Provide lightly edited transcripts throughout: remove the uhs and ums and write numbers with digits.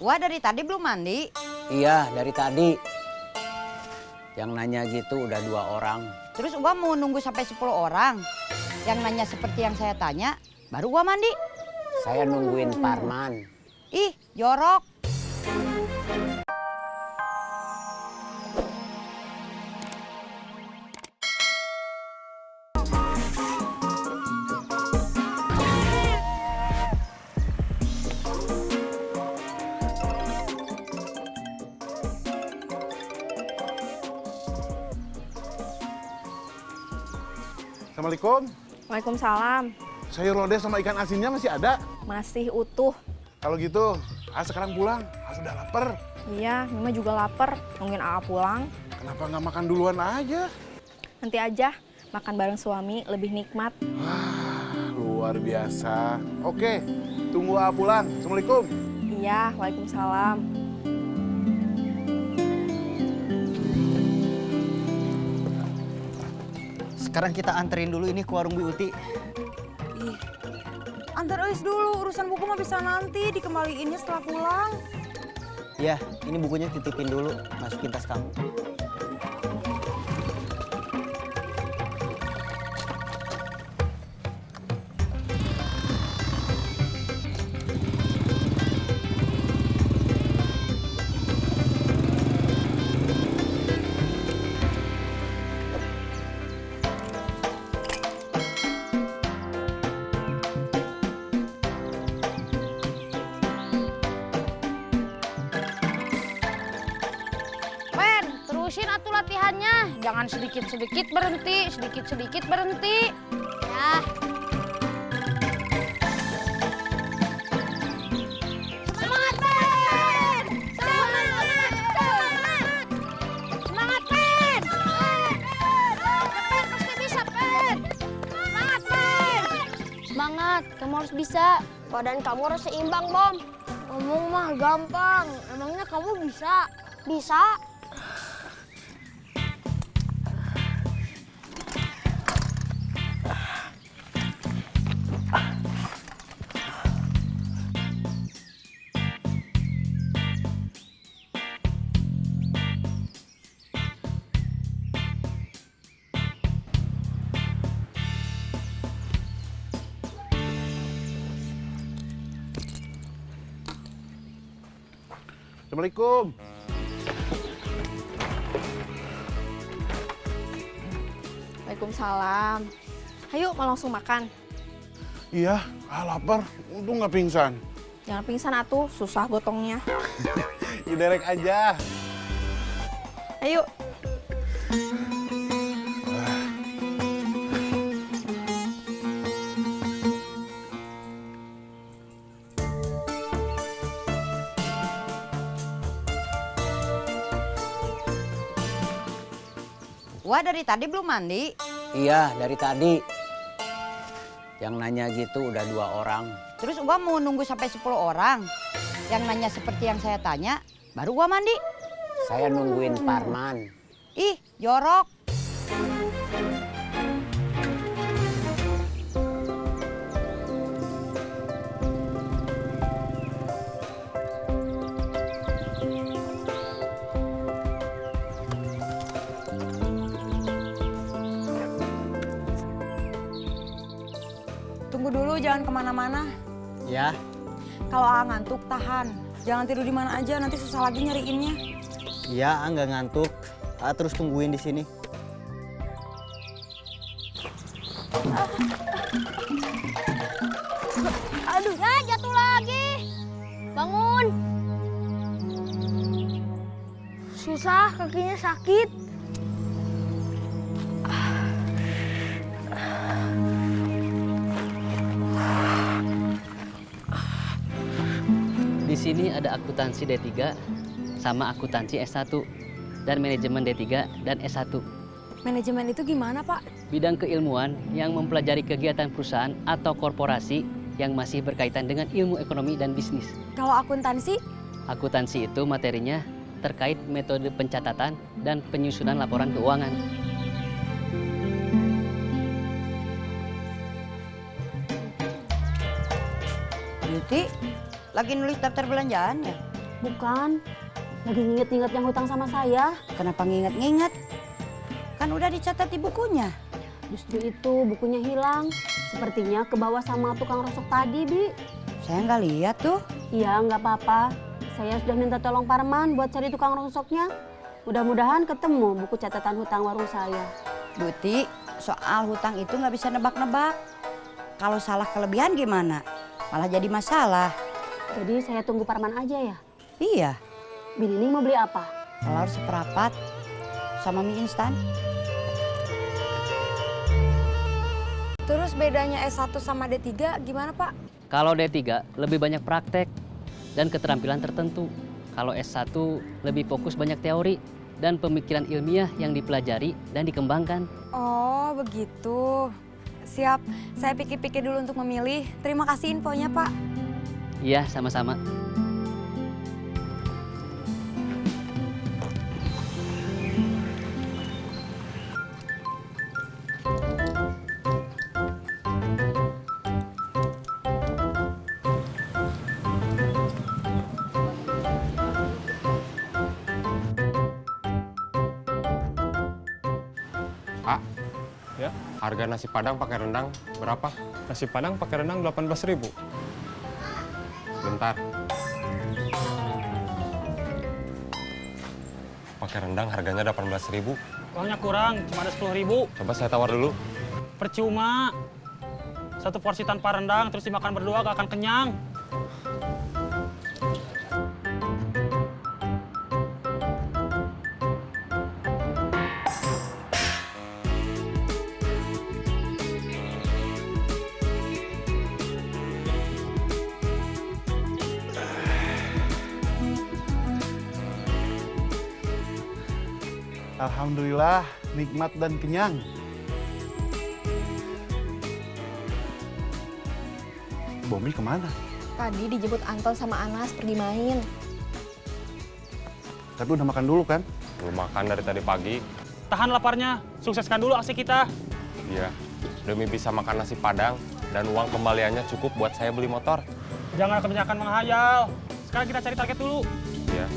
Wah, dari tadi belum mandi? Iya, dari tadi. Yang nanya gitu udah 2 orang. Terus gua mau nunggu sampai 10 orang. Yang nanya seperti yang saya tanya, baru gua mandi. Saya nungguin Parman. Ih, jorok. Assalamualaikum. Waalaikumsalam. Sayur lodeh sama ikan asinnya masih ada? Masih utuh. Kalau gitu, sekarang pulang. Sudah lapar. Iya, Mima juga lapar. Nungguin Aa pulang. Kenapa nggak makan duluan aja? Nanti aja, makan bareng suami lebih nikmat. Luar biasa. Oke, tunggu pulang. Assalamualaikum. Iya, waalaikumsalam. Sekarang kita anterin dulu ini ke warung Bu Uti. Ih, antar Eus dulu. Urusan buku mah bisa nanti dikembaliinnya setelah pulang. Ya, ini bukunya titipin dulu, masukin tas kamu. Terusin atuh latihannya, jangan sedikit-sedikit berhenti, sedikit-sedikit berhenti. Ya. Semangat, Pen! Semangat! Semangat! Semangat, Pen! Pen, pasti bisa, Pen! Semangat, Pen! Semangat, kamu harus bisa. Badan kamu harus seimbang, Bom. Ngomong mah gampang, emangnya kamu bisa? Bisa. Assalamualaikum. Waalaikumsalam. Ayo, mau langsung makan. Iya, lapar. Untung nggak pingsan. Jangan pingsan atuh, susah gotongnya. Direct aja. Ayo. Wah, dari tadi belum mandi? Iya, dari tadi. Yang nanya gitu udah 2 orang. Terus gua mau nunggu sampai 10 orang. Yang nanya seperti yang saya tanya, baru gua mandi. Saya nungguin Parman. Ih, jorok. Tunggu dulu, jangan kemana-mana. Ya, Kalau Aa ngantuk, tahan. Jangan tidur di mana aja, nanti susah lagi nyariinnya. iya, nggak ngantuk. Terus tungguin di sini. Aduh, ya jatuh lagi. Bangun. Susah, kakinya sakit. Di sini ada akuntansi D3 sama akuntansi S1 dan manajemen D3 dan S1. Manajemen itu gimana, Pak? Bidang keilmuan yang mempelajari kegiatan perusahaan atau korporasi yang masih berkaitan dengan ilmu ekonomi dan bisnis. Kalau akuntansi? Akuntansi itu materinya terkait metode pencatatan dan penyusunan laporan keuangan. Beauty, lagi nulis daftar belanjaan ya? Bukan, lagi nginget-nginget yang hutang sama saya. Kenapa nginget-nginget? Kan udah dicatat di bukunya. Justru itu bukunya hilang. Sepertinya kebawa sama tukang rosok tadi, Bi. Saya nggak lihat tuh. Iya, nggak apa-apa. Saya sudah minta tolong Parman buat cari tukang rosoknya. Mudah-mudahan ketemu buku catatan hutang warung saya. Buti, soal hutang itu nggak bisa nebak-nebak. Kalau salah kelebihan gimana? Malah jadi masalah. Jadi saya tunggu Parman aja ya? Iya, Bin ini mau beli apa? telur seperapat sama mie instan. Terus bedanya S1 sama D3 gimana, Pak? Kalau D3 lebih banyak praktek dan keterampilan tertentu. Kalau S1 lebih fokus banyak teori dan pemikiran ilmiah yang dipelajari dan dikembangkan. Oh, begitu. Siap, saya pikir-pikir dulu untuk memilih. Terima kasih infonya, Pak. Iya, sama-sama. Pak, Ya, harga nasi padang pakai rendang berapa? nasi padang pakai rendang 18.000. Bentar. Pakai rendang harganya 18.000. Uangnya kurang, cuma ada 10.000. Coba saya tawar dulu. Percuma. Satu porsi tanpa rendang, terus dimakan berdua gak akan kenyang. Alhamdulillah, nikmat dan kenyang. Bomi kemana? Tadi dijemput Anton sama Anas pergi main. Tapi udah makan dulu kan? Belum makan dari tadi pagi. Tahan laparnya, sukseskan dulu aksi kita. Iya, demi bisa makan nasi padang dan uang kembaliannya cukup buat saya beli motor. Jangan kebanyakan menghayal. Sekarang kita cari target dulu. Iya.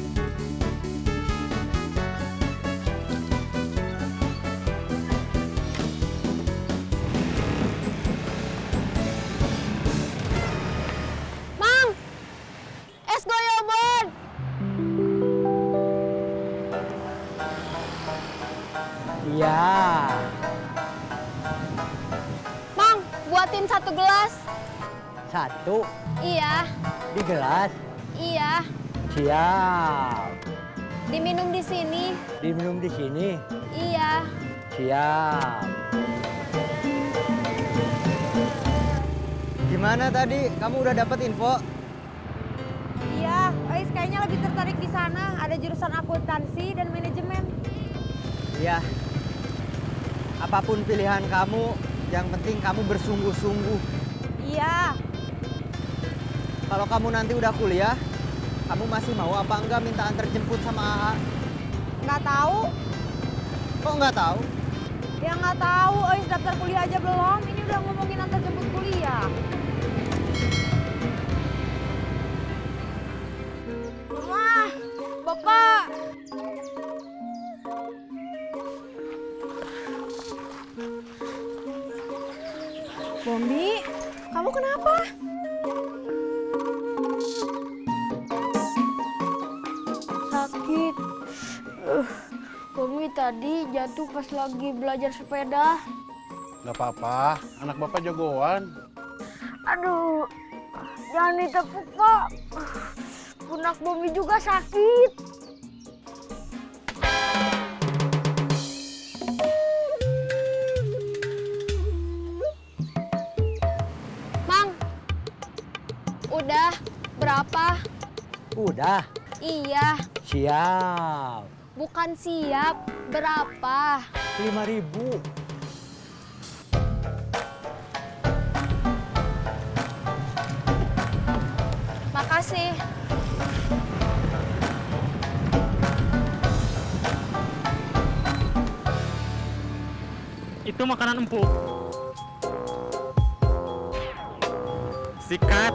Mang, es goyobon. Iya. Mang, buatin 1 gelas. Satu Iya, di gelas. iya. Siap. Diminum di sini. Diminum di sini. Iya. Siap. Gimana tadi? Kamu udah dapat info? Iya, Ais kayaknya lebih tertarik di sana. Ada jurusan akuntansi dan manajemen. Iya. Apapun pilihan kamu, yang penting kamu bersungguh-sungguh. Iya. Kalau kamu nanti udah kuliah, kamu masih mau apa enggak minta antar jemput sama AA? Nggak tahu. Kok nggak tahu? Ya nggak tahu, Ais daftar kuliah aja belum. Ini udah ngomongin antar jemput kuliah. Wah, Bapak. Bombi, kamu kenapa? Sakit. Bomi tadi jatuh pas lagi belajar sepeda. Gak apa-apa, anak bapak jagoan. Aduh, jangan ditepuk, Pak. Pundak Bomi juga sakit. Mang, udah berapa? Udah. Iya, Siap. bukan siap. Berapa? 5.000. Makasih. Itu makanan empuk. Sikat.